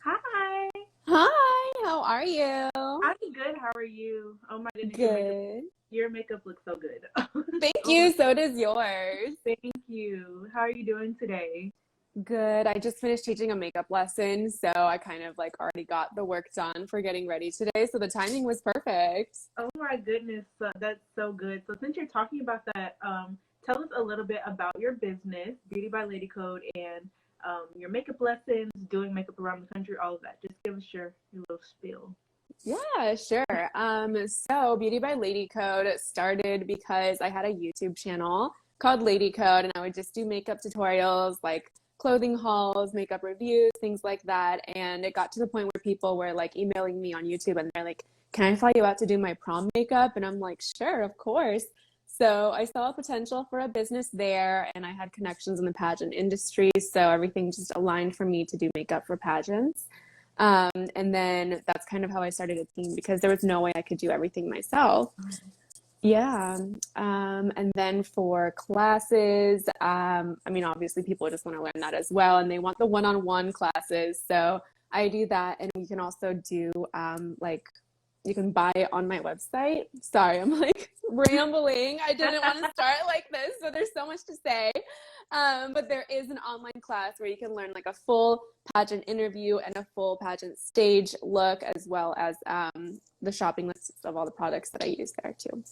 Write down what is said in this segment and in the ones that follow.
Hi, Hi, how are you? I'm good. How are you? Oh my goodness, Good. your makeup looks so good. Thank Oh my, you. So does yours. thank you. How are you doing today? Good. I just finished teaching a makeup lesson, so I kind of like already got the work done for getting ready today, so the timing was perfect. Oh my goodness, that's so good. So since you're talking about that, tell us a little bit about your business, Beauty by Lady Code, and your makeup lessons, doing makeup around the country, all of that. Just give us your little spiel. Yeah, sure. So Beauty by Lady Code started because I had a YouTube channel called Lady Code, and I would just do makeup tutorials, like clothing hauls, makeup reviews, things like that. And it got to the point where people were like emailing me on YouTube, and they're like, "Can I fly you out to do my prom makeup?" And I'm like, "Sure, of course." So I saw a potential for a business there, and I had connections in the pageant industry, so everything just aligned for me to do makeup for pageants. And then that's kind of how I started a team because there was no way I could do everything myself. Yeah. And then for classes, I mean, obviously people just want to learn that as well, and they want the one-on-one classes. So I do that, and we can also do like you can buy it on my website. Sorry, I'm like rambling. I didn't want to start like this, so there's so much to say. But there is an online class where you can learn like a full pageant interview and a full pageant stage look, as well as the shopping list of all the products that I use there too.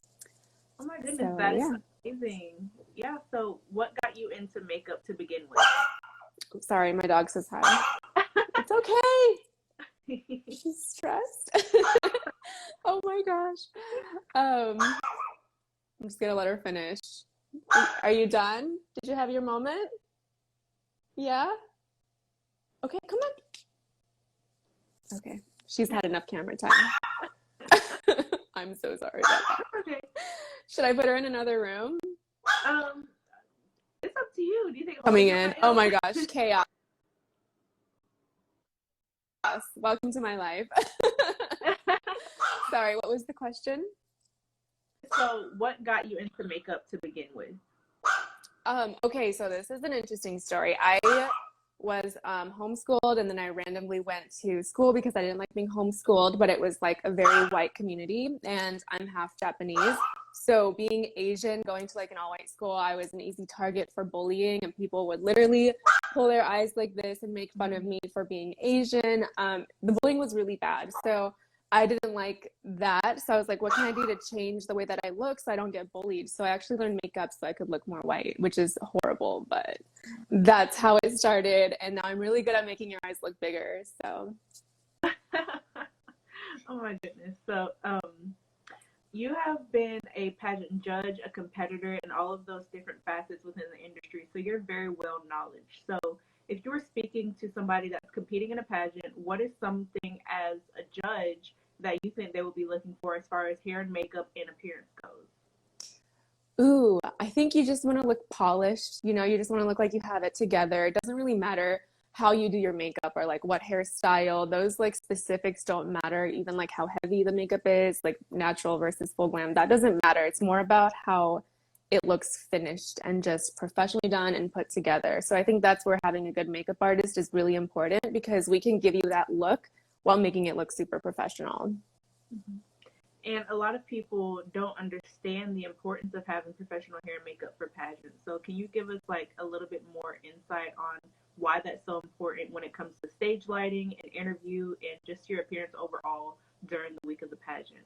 Oh my goodness, So that is yeah, amazing. Yeah, so what got you into makeup to begin with? sorry, my dog says hi. It's okay. She's stressed. Oh my gosh. I'm just gonna let her finish. Are you done? Did you have your moment? Yeah? Okay, come on. Okay. She's had enough camera time. I'm so sorry about that. Okay. Should I put her in another room? Um, it's up to you. Do you think Coming holding her in. might Oh help? my gosh, chaos. Welcome to my life. Sorry, what was the question? So, what got you into makeup to begin with? Okay, so this is an interesting story. I was homeschooled, and then I randomly went to school because I didn't like being homeschooled, but it was like a very white community, and I'm half Japanese. So being Asian, going to like an all-white school, I was an easy target for bullying, and people would literally pull their eyes like this and make fun of me for being Asian. The bullying was really bad. So I didn't like that. So I was like, what can I do to change the way that I look so I don't get bullied? So I actually learned makeup so I could look more white, which is horrible, but that's how it started. And now I'm really good at making your eyes look bigger. So Oh my goodness. So, you have been a pageant judge, a competitor, and all of those different facets within the industry. So you're very well knowledge. So if you were speaking to somebody that's competing in a pageant, what is something as a judge that you think they will be looking for as far as hair and makeup and appearance goes? ooh, I think you just want to look polished. You just want to look like you have it together. It doesn't really matter how you do your makeup or like what hairstyle. Those like specifics don't matter. Even like how heavy the makeup is, like natural versus full glam. That doesn't matter. It's more about how it looks finished and just professionally done and put together. So I think that's where having a good makeup artist is really important because we can give you that look while making it look super professional. Mhm. And a lot of people don't understand the importance of having professional hair and makeup for pageants. So can you give us like a little bit more insight on why that's so important when it comes to stage lighting and interview and just your appearance overall during the week of the pageant?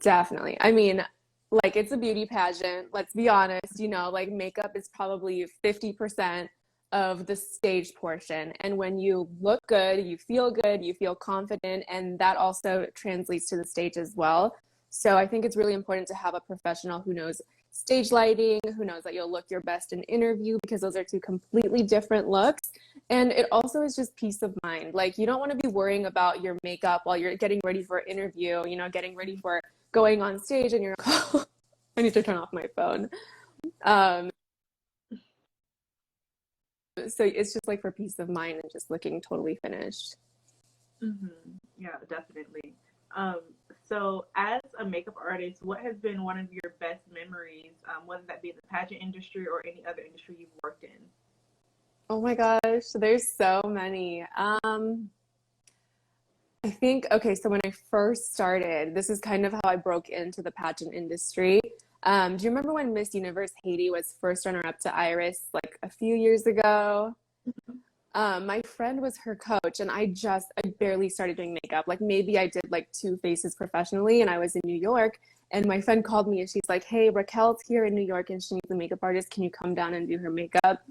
Definitely. I mean, like it's a beauty pageant. Let's be honest, like makeup is probably 50% of the stage portion. And when you look good, you feel confident, and that also translates to the stage as well. So I think it's really important to have a professional who knows stage lighting, who knows that you'll look your best in interview because those are two completely different looks. And it also is just peace of mind. Like you don't want to be worrying about your makeup while you're getting ready for an interview, getting ready for going on stage and you're like, oh, I need to turn off my phone. Um, so it's just like for peace of mind and just looking totally finished. Yeah, definitely. Um, so, as a makeup artist, what has been one of your best memories, whether that be in the pageant industry or any other industry you've worked in? Oh my gosh, there's so many. I think, okay, so when I first started, this is kind of how I broke into the pageant industry. Do you remember when Miss Universe Haiti was first runner-up to Iris like a few years ago? My friend was her coach, and I barely started doing makeup. Like maybe I did like two faces professionally, and I was in New York. And my friend called me, and she's like, "Hey, Raquel's here in New York, and she needs a makeup artist. Can you come down and do her makeup?"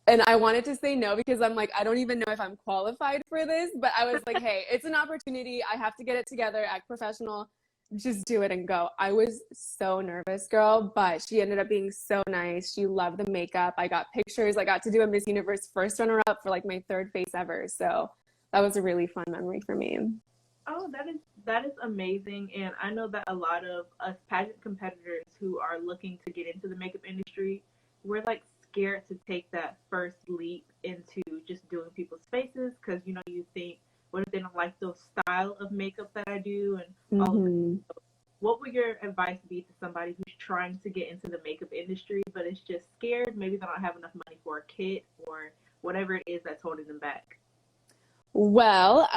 And I wanted to say no because I'm like, I don't even know if I'm qualified for this. But I was like, hey, it's an opportunity. I have to get it together, act professional, just do it and go. I was so nervous, girl, but she ended up being so nice. She loved the makeup. I got pictures. I got to do a Miss Universe first runner up for like my third face ever. So that was a really fun memory for me. Oh, that is amazing. And I know that a lot of us pageant competitors who are looking to get into the makeup industry, we're like scared to take that first leap into just doing people's faces because you think, what if they don't like the style of makeup that I do and all of that. Mm-hmm. What would your advice be to somebody who's trying to get into the makeup industry but is just scared? Maybe they don't have enough money for a kit or whatever it is that's holding them back. Well,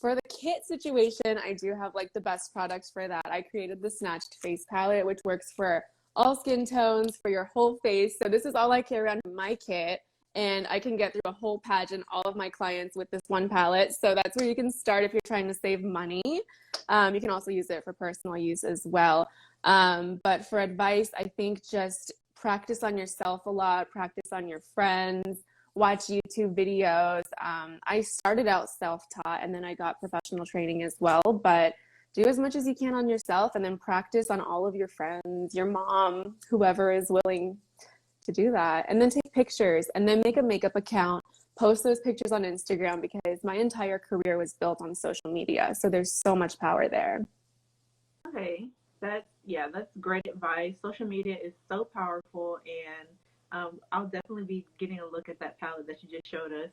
for the kit situation, I do have like the best products for that. I created the Snatched Face Palette, which works for all skin tones, for your whole face. So this is all I carry around in my kit, and I can get through a whole pageant, all of my clients with this one palette. So that's where you can start if you're trying to save money. You can also use it for personal use as well. But for advice, I think just practice on yourself a lot, practice on your friends, watch YouTube videos. I started out self-taught and then I got professional training as well, but do as much as you can on yourself and then practice on all of your friends, your mom, whoever is willing to do that. And then take pictures and then make a makeup account, post those pictures on Instagram because my entire career was built on social media. So there's so much power there. Okay, that's great advice. Social media is so powerful, and I'll definitely be getting a look at that palette that you just showed us.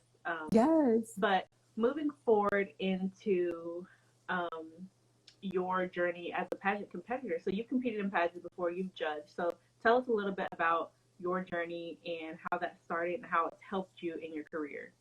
Yes. But moving forward into um, your journey as a pageant competitor. So you competed in pageants before, you've judged. So tell us a little bit about your journey and how that started and how it's helped you in your career.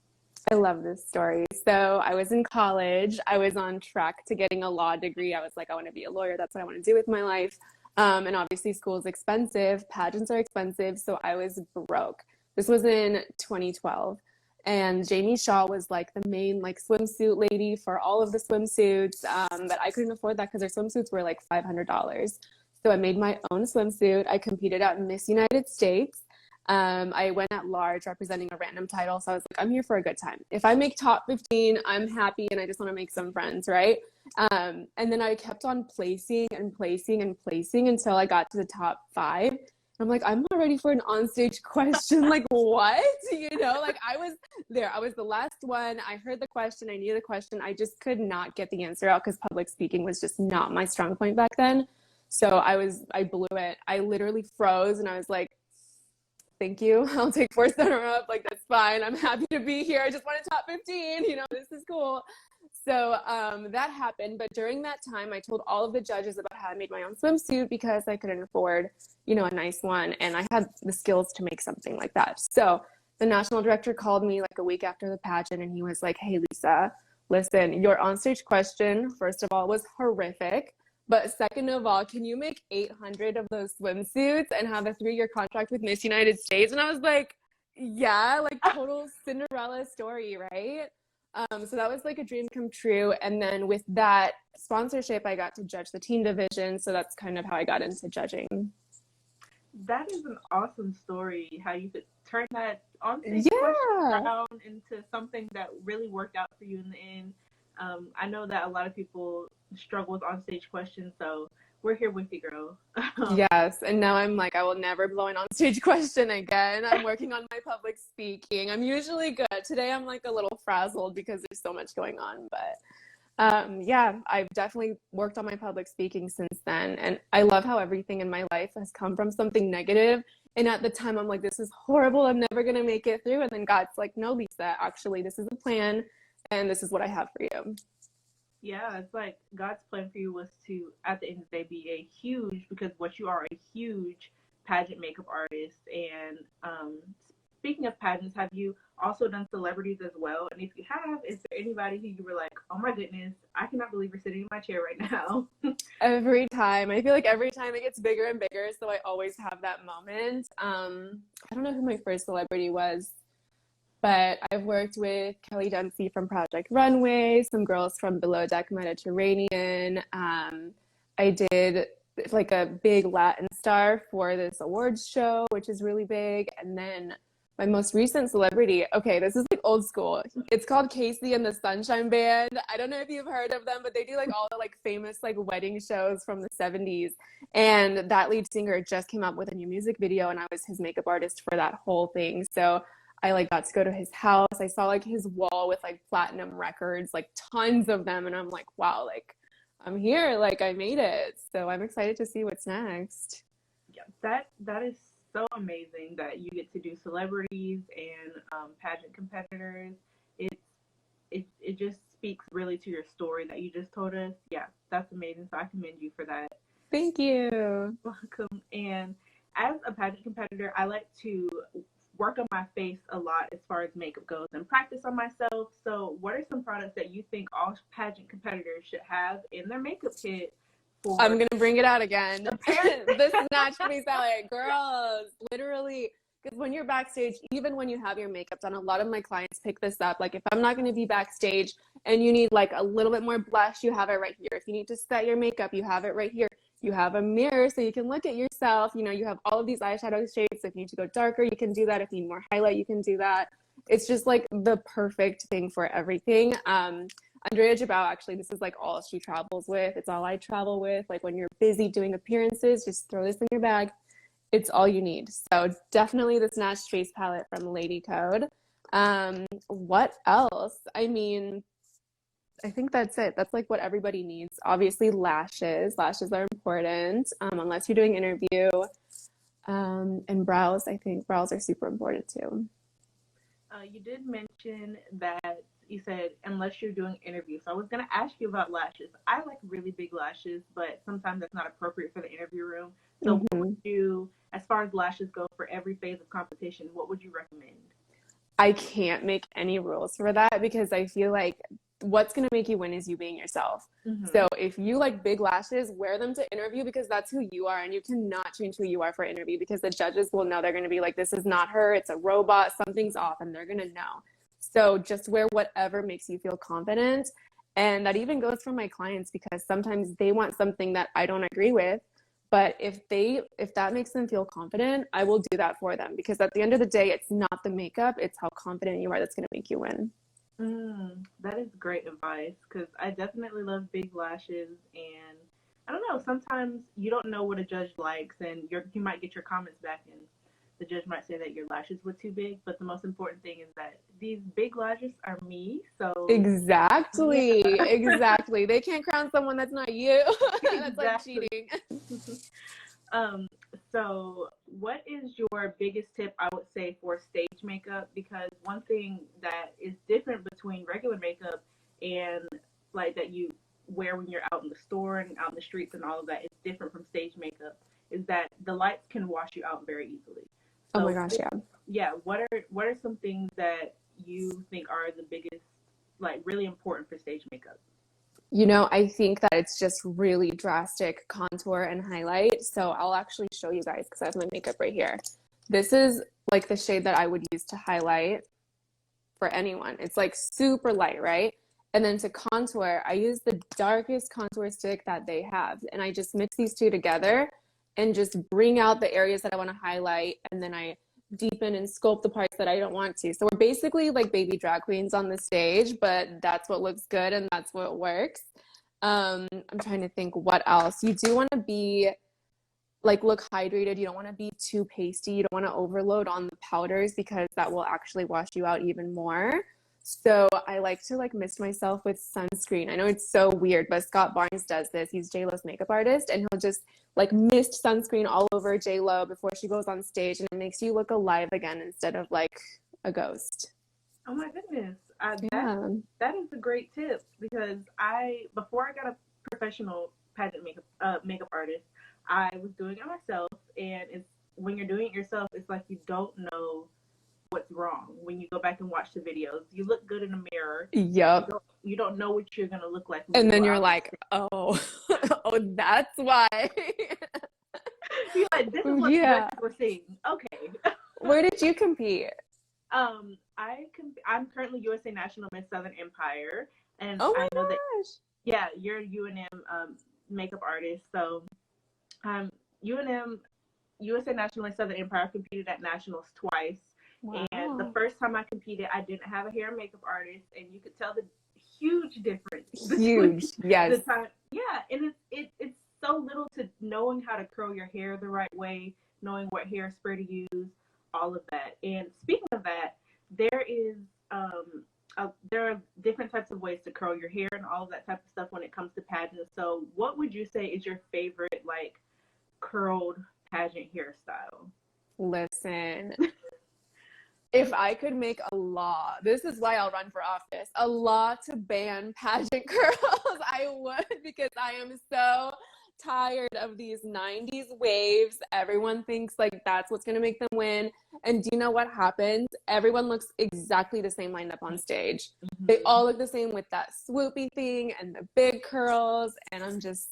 I love this story. So I was in college. I was on track to getting a law degree. I was like, I want to be a lawyer. That's what I want to do with my life. And obviously school is expensive. Pageants are expensive. So I was broke. This was in 2012. And Jamie Shaw was like the main like swimsuit lady for all of the swimsuits. But I couldn't afford that because their swimsuits were like $500. So I made my own swimsuit. I competed at Miss United States. I went at large representing a random title. So I was like, I'm here for a good time. If I make top 15, I'm happy and I just want to make some friends, right? And then I kept on placing and placing and placing until I got to the top 5. I'm like, I'm not ready for an onstage question. Like, what? Like I was there. I was the last one. I heard the question. I knew the question. I just could not get the answer out because public speaking was just not my strong point back then. So I blew it. I literally froze and I was like, thank you. I'll take 4th runner-up. Like, that's fine. I'm happy to be here. I just wanted top 15. This is cool. So that happened. But during that time, I told all of the judges about how I made my own swimsuit because I couldn't afford, a nice one. And I had the skills to make something like that. So the national director called me like a week after the pageant and he was like, hey, Lisa, listen, your onstage question, first of all, was horrific. But second of all, can you make 800 of those swimsuits and have a 3-year contract with Miss United States? And I was like, yeah, like total Cinderella story, right? So that was like a dream come true. And then with that sponsorship, I got to judge the teen division. So that's kind of how I got into judging. That is an awesome story, how you could turn that onstage question around into something that really worked out for you in the end. I know that a lot of people struggle with onstage questions, so we're here with you, girl. Yes, and now I'm like, I will never blow an onstage question again. I'm working on my public speaking. I'm usually good. Today I'm like a little frazzled because there's so much going on, but yeah, I've definitely worked on my public speaking since then, and I love how everything in my life has come from something negative. And at the time, I'm like, this is horrible. I'm never going to make it through. And then God's like, no, Lisa, actually, this is a plan, and this is what I have for you. Yeah, it's like God's plan for you was to, at the end of the day, be a huge, because what you are, a huge pageant makeup artist. And speaking of pageants, have you also done celebrities as well? And if you have, is there anybody who you were like, oh my goodness, I cannot believe you're sitting in my chair right now? Every time. I feel like every time it gets bigger and bigger, so I always have that moment. I don't know who my first celebrity was, but I've worked with Kelly Dempsey from Project Runway, some girls from Below Deck Mediterranean. I did like a big Latin star for this awards show, which is really big. And then my most recent celebrity, okay, this is like old school. It's called Casey and the Sunshine Band. I don't know if you've heard of them, but they do like all the like famous like wedding shows from the 70s. And that lead singer just came up with a new music video, and I was his makeup artist for that whole thing. So I like got to go to his house. I saw like his wall with like platinum records, like tons of them, and I'm like, wow, like I'm here, like I made it. So I'm excited to see what's next. Yeah, that is so amazing that you get to do celebrities and pageant competitors. It's it just speaks really to your story that you just told us. Yeah, that's amazing. So I commend you for that. Thank you. Welcome. And as a pageant competitor, I like to work on my face a lot as far as makeup goes and practice on myself. So, what are some products that you think all pageant competitors should have in their makeup kit for? I'm gonna bring it out again. This naturally palette, girls, literally. Because when you're backstage, even when you have your makeup done, a lot of my clients pick this up. Like if I'm not going to be backstage and you need like a little bit more blush, you have it right here. If you need to set your makeup, you have it right here. You have a mirror so you can look at yourself. You know, you have all of these eyeshadow shades. If you need to go darker, you can do that. If you need more highlight, you can do that. It's just like the perfect thing for everything. Andrea Jabau, actually, this is like all she travels with. It's all I travel with. Like when you're busy doing appearances, just throw this in your bag. It's all you need. So definitely the Snatched Face Palette from Lady Code. What else? I mean, I think that's it. That's like what everybody needs. Obviously, lashes. Lashes are important, unless you're doing interview. And brows, I think brows are super important too. You did mention that you said unless you're doing interviews. So I was going to ask you about lashes. I like really big lashes, but sometimes that's not appropriate for the interview room. So what would you, as far as lashes go, for every phase of competition, what would you recommend? I can't make any rules for that because I feel like what's going to make you win is you being yourself. So if you like big lashes, wear them to interview because that's who you are, and you cannot change who you are for interview because the judges will know. They're going to be like, this is not her, it's a robot, something's off, and they're going to know. So just wear whatever makes you feel confident. And that even goes for my clients because sometimes they want something that I don't agree with. But if that makes them feel confident, I will do that for them because at the end of the day, it's not the makeup, it's how confident you are that's going to make you win. That is great advice because I definitely love big lashes, and I don't know, sometimes you don't know what a judge likes, and you might get your comments back and the judge might say that your lashes were too big, but the most important thing is that these big lashes are me, so Exactly. yeah. Exactly. They can't crown someone that's not you. That's like Exactly. cheating. So what is your biggest tip, I would say, for stage makeup? Because one thing that is different between regular makeup and like that you wear when you're out in the store and out in the streets and all of that is different from stage makeup is that the lights can wash you out very easily. Oh So my gosh, yeah. yeah, what are some things that you think are the biggest, like really important for stage makeup? You know, I think that it's just really drastic contour and highlight. So I'll actually show you guys because I have my makeup right here. This is like the shade that I would use to highlight for anyone. It's like super light, right? And then to contour, I use the darkest contour stick that they have. And I just mix these two together and just bring out the areas that I want to highlight. And then I deepen and sculpt the parts that I don't want to. So we're basically like baby drag queens on the stage, but that's what looks good and that's what works. I'm trying to think what else. You do want to be like look hydrated. You don't want to be too pasty. You don't want to overload on the powders because that will actually wash you out even more. So I like to like mist myself with sunscreen. I know it's so weird, but Scott Barnes does this. He's J-Lo's makeup artist, and he'll just like mist sunscreen all over J-Lo before she goes on stage, and it makes you look alive again instead of like a ghost. Oh my goodness. Yeah. That is a great tip because before I got a professional pageant makeup artist, I was doing it myself, and it's when you're doing it yourself, it's like you don't know what's wrong when you go back and watch the videos. You look good in the mirror. Yep. You don't know what you're gonna look like. And then you're like, oh, oh, that's why. You're like, this is what the judges were seeing. Okay. Where did you compete? I'm currently USA National Miss Southern Empire, and Oh I know my that gosh. you're a UNM makeup artist. So UNM USA National Miss Southern Empire. I competed at nationals twice. Wow. And the first time I competed, I didn't have a hair and makeup artist, and you could tell the huge difference. Huge, yes. The time, yeah, and it's so little to knowing how to curl your hair the right way, knowing what hairspray to use, all of that. And speaking of that, there are different types of ways to curl your hair and all of that type of stuff when it comes to pageants. So, what would you say is your favorite like curled pageant hairstyle? Listen. If I could make a law, this is why I'll run for office, a law to ban pageant curls, I would, because I am so tired of these 90s waves. Everyone thinks like that's what's going to make them win. And do you know what happens? Everyone looks exactly the same lined up on stage. Mm-hmm. They all look the same with that swoopy thing and the big curls. And I'm just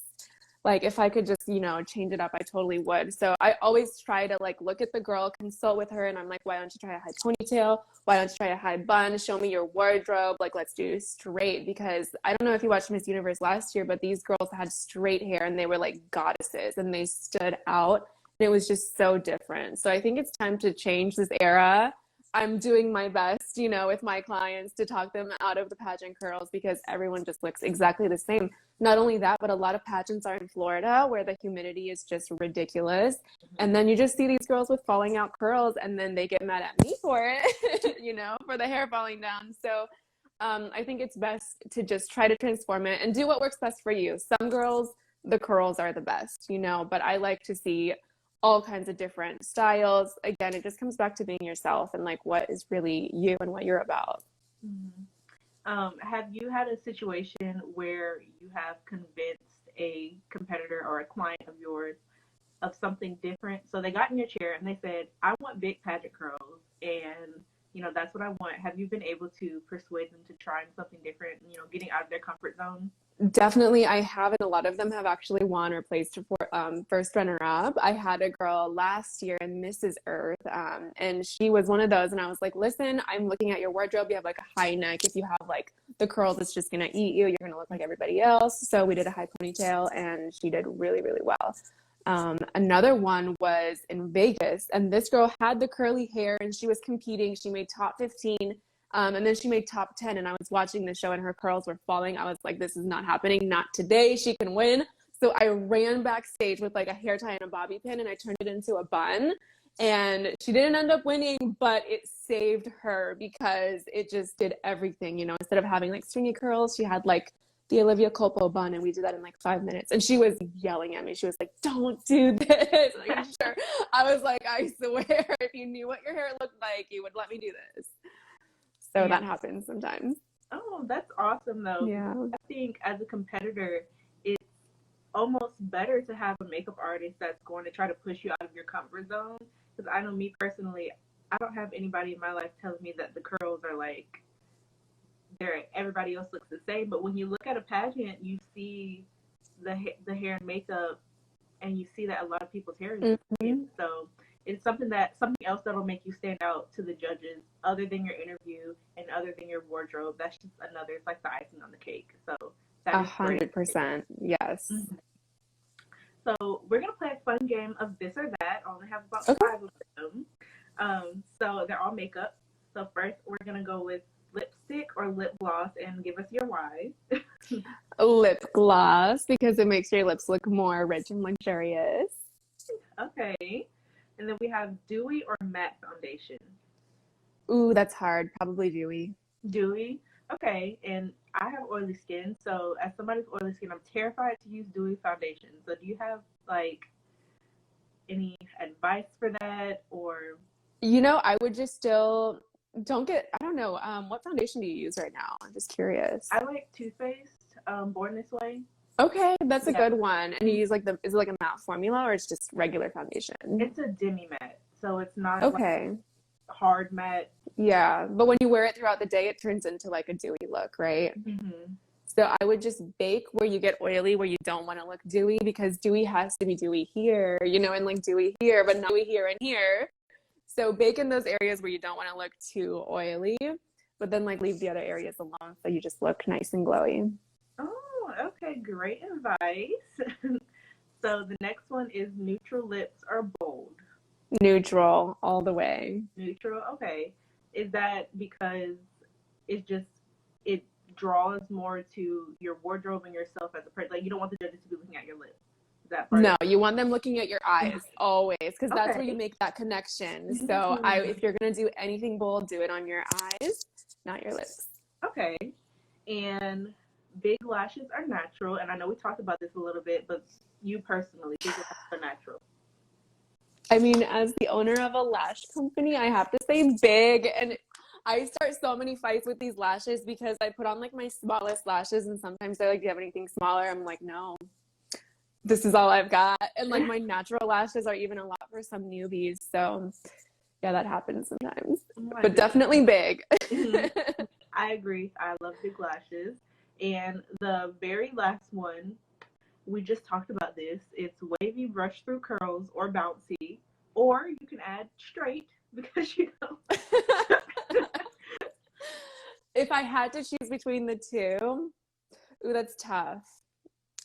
like, if I could just, change it up, I totally would. So I always try to like look at the girl, consult with her. And I'm like, why don't you try a high ponytail? Why don't you try a high bun? Show me your wardrobe. Like, let's do straight, because I don't know if you watched Miss Universe last year, but these girls had straight hair and they were like goddesses and they stood out. And it was just so different. So I think it's time to change this era. I'm doing my best, with my clients to talk them out of the pageant curls because everyone just looks exactly the same. Not only that, but a lot of pageants are in Florida where the humidity is just ridiculous. And then you just see these girls with falling out curls and then they get mad at me for it, for the hair falling down. So I think it's best to just try to transform it and do what works best for you. Some girls, the curls are the best, but I like to see all kinds of different styles. Again, it just comes back to being yourself and like what is really you and what you're about. Mm-hmm. Have you had a situation where you have convinced a competitor or a client of yours of something different? So they got in your chair and they said, I want big pageant curls and that's what I want. Have you been able to persuade them to trying something different, getting out of their comfort zone? Definitely, I have, and a lot of them have actually won or placed for first runner-up. I had a girl last year in Mrs. Earth, and she was one of those, and I was like, listen, I'm looking at your wardrobe. You have like a high neck. If you have like the curls, it's just going to eat you. You're going to look like everybody else. So we did a high ponytail, and she did really, really well. Another one was in Vegas, and this girl had the curly hair, and she was competing. She made top 15. And then she made top 10 and I was watching the show and her curls were falling. I was like, this is not happening. Not today. She can win. So I ran backstage with like a hair tie and a bobby pin and I turned it into a bun. And she didn't end up winning, but it saved her because it just did everything, instead of having like stringy curls, she had like the Olivia Culpo bun and we did that in like 5 minutes. And she was yelling at me. She was like, don't do this. Like, sure. I was like, I swear, if you knew what your hair looked like, you would let me do this. So that happens sometimes. Oh, that's awesome, though. Yeah. I think as a competitor, it's almost better to have a makeup artist that's going to try to push you out of your comfort zone. Because I know me personally, I don't have anybody in my life telling me that the curls are like, everybody else looks the same. But when you look at a pageant, you see the hair and makeup, and you see that a lot of people's hair is different. So it's something else that'll make you stand out to the judges other than your interview and other than your wardrobe. That's just another, it's like the icing on the cake. So that 100%. Yes. Mm-hmm. So we're going to play a fun game of this or that. I only have about 5 of them. So they're all makeup. So first we're going to go with lipstick or lip gloss and give us your why. Lip gloss because it makes your lips look more rich and luxurious. Okay. And then we have dewy or matte foundation. Ooh, that's hard. Probably dewy. Dewy? Okay. And I have oily skin, so as somebody with oily skin, I'm terrified to use dewy foundation. So do you have, like, any advice for that? Or I would just still I don't know. What foundation do you use right now? I'm just curious. I like Too Faced, Born This Way. Okay, that's a good one. And you use like is it like a matte formula or it's just regular foundation? It's a demi matte, so it's not okay. hard matte. Yeah, but when you wear it throughout the day, it turns into like a dewy look, right? Hmm. So I would just bake where you get oily, where you don't want to look dewy, because dewy has to be dewy here, and like dewy here, but not dewy here and here. So bake in those areas where you don't want to look too oily, but then like leave the other areas alone so you just look nice and glowy. Oh, okay, great advice. So the next one is neutral lips or bold? Neutral all the way. Neutral, okay. Is that because it's just it draws more to your wardrobe and yourself as a person? Like you don't want the judges to be looking at your lips. Is that part of No, you want them looking at your eyes always, because that's where you Okay. make that connection. So Mm, if you're gonna do anything bold, do it on your eyes, not your lips. okay. And big lashes are natural, and I know we talked about this a little bit, but you personally, big lashes are natural. I mean, as the owner of a lash company, I have to say big. And I start so many fights with these lashes because I put on like my smallest lashes, and sometimes they're like, do you have anything smaller? I'm like, no, this is all I've got. And like my natural lashes are even a lot for some newbies. So yeah, that happens sometimes, Oh my but goodness. definitely big. Mhm. I agree. I love big lashes. And the very last one, we just talked about this. It's wavy brush through curls or bouncy, or you can add straight because you know. If I had to choose between the two, ooh, that's tough.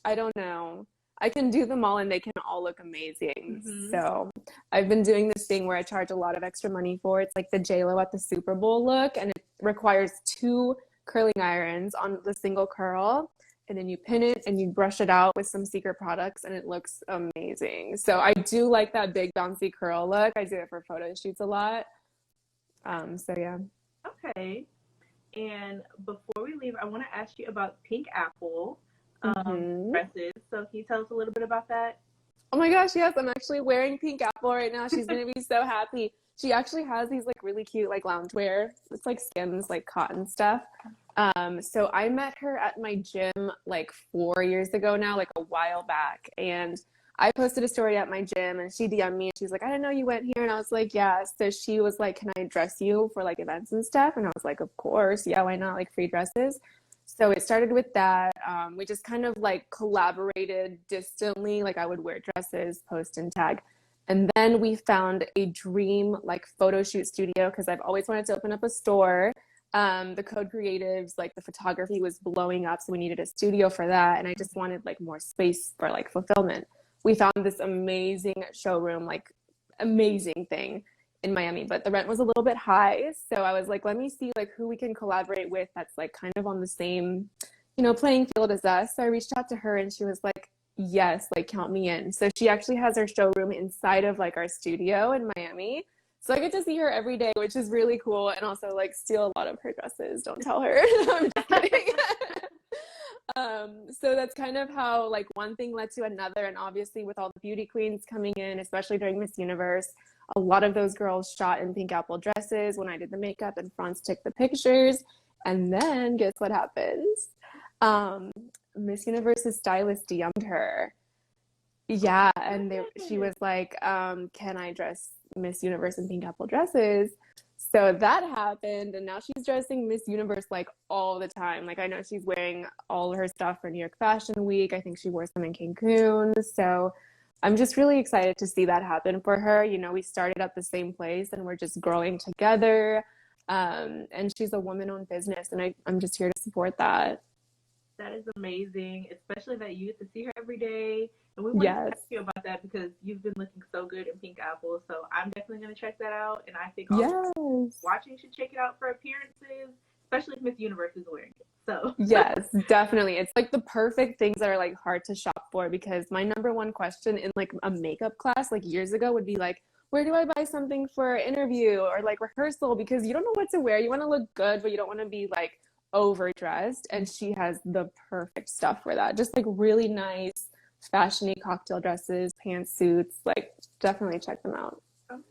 I don't know. I can do them all and they can all look amazing. Hmm. So I've been doing this thing where I charge a lot of extra money for. It's like the J-Lo at the Super Bowl look, and it requires two curling irons on the single curl. And then you pin it and you brush it out with some secret products and it looks amazing. So I do like that big bouncy curl look. I do it for photo shoots a lot. So yeah. Okay. And before we leave, I want to ask you about pink apple Hmm. dresses. So can you tell us a little bit about that? Oh my gosh, yes, I'm actually wearing pink apple right now. She's gonna be so happy. She actually has these like really cute like loungewear. It's like Skims, like cotton stuff. So I met her at my gym like 4 years ago now, like a while back. And I posted a story at my gym and she DM'd me and she was like, I didn't know you went here. And I was like, yeah. So she was like, can I dress you for like events and stuff? And I was like, of course. Yeah, why not? Like free dresses. So it started with that. We just kind of like collaborated distantly. Like I would wear dresses, post and tag. And then we found a dream like photo shoot studio because I've always wanted to open up a store. The Code Creatives, like the photography was blowing up, so we needed a studio for that. And I just wanted like more space for like fulfillment. We found this amazing showroom, like amazing thing in Miami, but the rent was a little bit high. So I was like, let me see like who we can collaborate with that's like kind of on the same, playing field as us. So I reached out to her and she was like, yes, like count me in. So she actually has her showroom inside of like our studio in Miami. So I get to see her every day, which is really cool, and also like steal a lot of her dresses. Don't tell her. I'm just kidding. So that's kind of how like one thing led to another, and obviously with all the beauty queens coming in, especially during Miss Universe, a lot of those girls shot in pink apple dresses when I did the makeup and Franz took the pictures. And then guess what happens? Um, Miss Universe's stylist DM'd her. Yeah, and she was like, can I dress Miss Universe in pink apple dresses? So that happened, and now she's dressing Miss Universe like all the time. Like I know she's wearing all her stuff for New York Fashion Week. I think she wore some in Cancun. So I'm just really excited to see that happen for her. We started at the same place and we're just growing together. And she's a woman-owned business, and I'm just here to support that. That is amazing, especially that you get to see her every day. And we wanted to Yes. ask you about that because you've been looking so good in Pink Apple. So I'm definitely going to check that out. And I think all the Yes. watching should check it out for appearances, especially if Miss Universe is wearing it. So, Yes, definitely. It's like the perfect things that are like hard to shop for, because my number one question in like a makeup class like years ago would be like, where do I buy something for interview or like rehearsal? Because you don't know what to wear. You want to look good, but you don't want to be like overdressed. And she has the perfect stuff for that. Just like really nice, fashiony cocktail dresses, pantsuits. Like definitely check them out.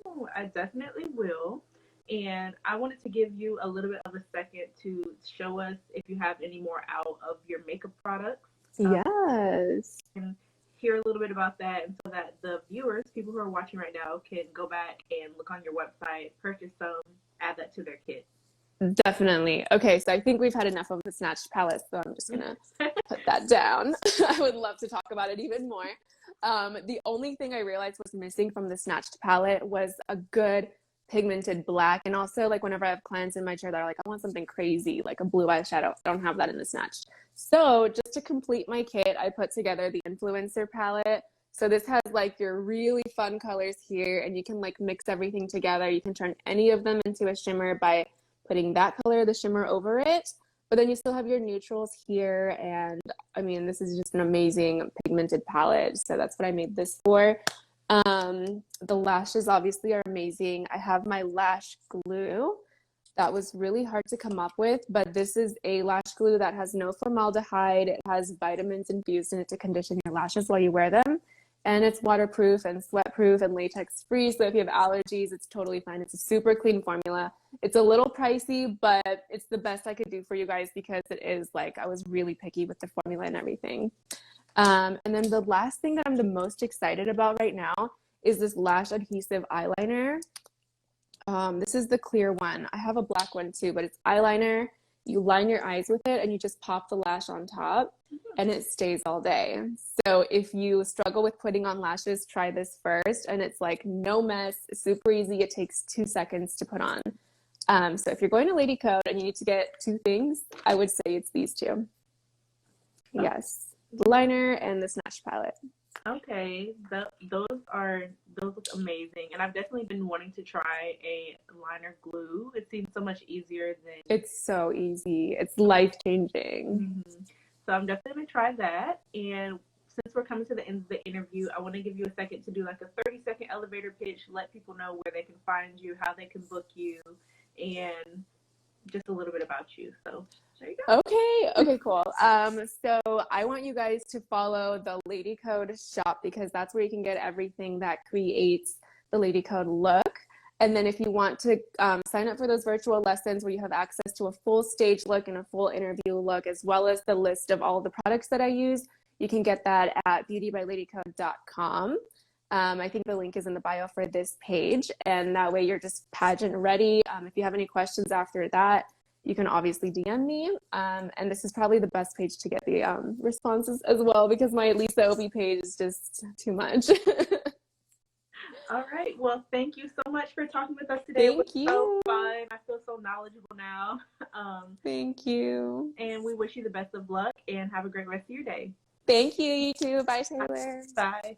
oh, I definitely will. And I wanted to give you a little bit of a second to show us if you have any more out of your makeup products. Yes. And hear a little bit about that, and so that the viewers, people who are watching right now, can go back and look on your website, purchase some, add that to their kit. Definitely. Okay, so I think we've had enough of the Snatched palette, so I'm just gonna put that down. I would love to talk about it even more. The only thing I realized was missing from the Snatched palette was a good pigmented black, and also like whenever I have clients in my chair that are like, I want something crazy, like a blue eyeshadow, I don't have that in the Snatched. So just to complete my kit, I put together the Influencer palette. So this has like your really fun colors here, and you can like mix everything together. You can turn any of them into a shimmer by putting that color, the shimmer, over it. But then you still have your neutrals here. And I mean, this is just an amazing pigmented palette. So that's what I made this for. The lashes obviously are amazing. I have my lash glue. That was really hard to come up with, but this is a lash glue that has no formaldehyde. It has vitamins infused in it to condition your lashes while you wear them. And it's waterproof and sweat-proof and latex-free, so if you have allergies, it's totally fine. It's a super clean formula. It's a little pricey, but it's the best I could do for you guys because it is like, I was really picky with the formula and everything. And then the last thing that I'm the most excited about right now is this Lash Adhesive eyeliner. This is the clear one. I have a black one too, but it's eyeliner. You line your eyes with it and you just pop the lash on top and it stays all day. So if you struggle with putting on lashes, try this first. And it's like no mess, super easy. It takes 2 seconds to put on. So if you're going to Lady Code and you need to get 2 things, I would say it's these 2. Yes, the liner and the Snatch palette. Okay, those look amazing, and I've definitely been wanting to try a liner glue. It seems so much easier than. It's so easy. It's life-changing. So I'm definitely gonna try that. And since we're coming to the end of the interview, I want to give you a second to do like a 30-second elevator pitch. Let people know where they can find you, how they can book you, and just a little bit about you. So there you go. Okay, cool. So I want you guys to follow the Lady Code shop because that's where you can get everything that creates the Lady Code look. And then if you want to sign up for those virtual lessons where you have access to a full stage look and a full interview look, as well as the list of all the products that I use, you can get that at beautybyladycode.com. I think the link is in the bio for this page, and that way you're just pageant ready. If you have any questions after that, you can obviously DM me. And this is probably the best page to get the responses as well because my Lisa Opie page is just too much. All right. Well, thank you so much for talking with us today. Thank you. So fun. I feel so knowledgeable now. Thank you. And we wish you the best of luck and have a great rest of your day. Thank you. You too. Bye, Taylor. Bye.